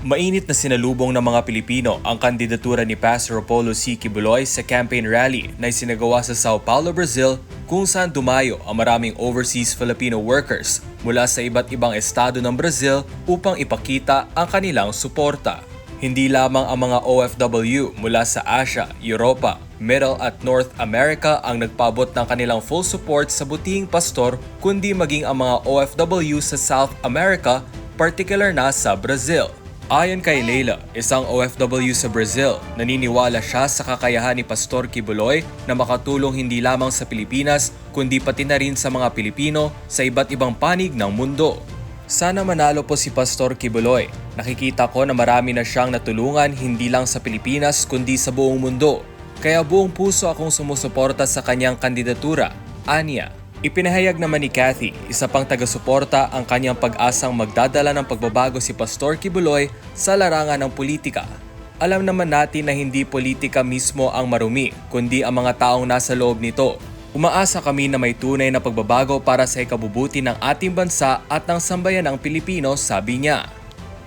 Mainit na sinalubong ng mga Pilipino ang kandidatura ni Pastor Apollo C. Quiboloy sa campaign rally na isinagawa sa Sao Paulo, Brazil, kung saan dumayo ang maraming overseas Filipino workers mula sa iba't ibang estado ng Brazil upang ipakita ang kanilang suporta. Hindi lamang ang mga OFW mula sa Asia, Europa, Middle at North America ang nagpaabot ng kanilang full support sa butihing pastor, kundi maging ang mga OFW sa South America, particular na sa Brazil. Ayon kay Leila, isang OFW sa Brazil, naniniwala siya sa kakayahan ni Pastor Quiboloy na makatulong hindi lamang sa Pilipinas kundi pati na rin sa mga Pilipino sa iba't ibang panig ng mundo. Sana manalo po si Pastor Quiboloy. Nakikita ko na marami na siyang natulungan hindi lang sa Pilipinas kundi sa buong mundo. Kaya buong puso akong sumusuporta sa kanyang kandidatura, anya. Ipinahayag naman ni Cathy, isa pang taga-suporta, ang kanyang pag-asang magdadala ng pagbabago si Pastor Quiboloy sa larangan ng politika. Alam naman natin na hindi politika mismo ang marumi, kundi ang mga taong nasa loob nito. Umaasa kami na may tunay na pagbabago para sa ikabubuti ng ating bansa at ng sambayanang Pilipino, sabi niya.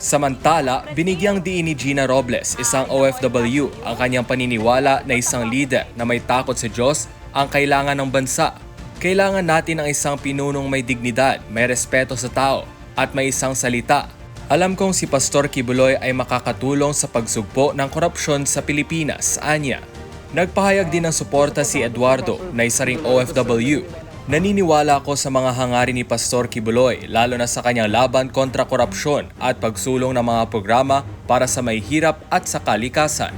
Samantala, binigyang diin ni Gina Robles, isang OFW, ang kanyang paniniwala na isang leader na may takot sa Diyos ang kailangan ng bansa. Kailangan natin ng isang pinunong may dignidad, may respeto sa tao, at may isang salita. Alam kong si Pastor Quiboloy ay makakatulong sa pagsugpo ng korupsyon sa Pilipinas, anya. Nagpahayag din ng suporta si Eduardo, na isa ring OFW. Naniniwala ako sa mga hangarin ni Pastor Quiboloy, lalo na sa kanyang laban kontra korupsyon at pagsulong ng mga programa para sa may hirap at sa kalikasan.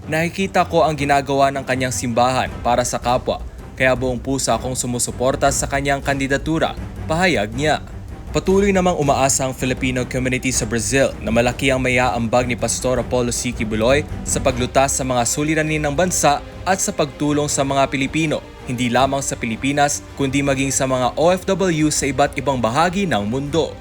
Nakikita ko ang ginagawa ng kanyang simbahan para sa kapwa, kaya buong puso akong sumusuporta sa kanyang kandidatura, pahayag niya. Patuloy namang umaasa ang Filipino community sa Brazil na malaki ang maiaambag ni Pastor Apollo C. Quiboloy sa paglutas sa mga suliranin ng bansa at sa pagtulong sa mga Pilipino, hindi lamang sa Pilipinas kundi maging sa mga OFW sa iba't ibang bahagi ng mundo.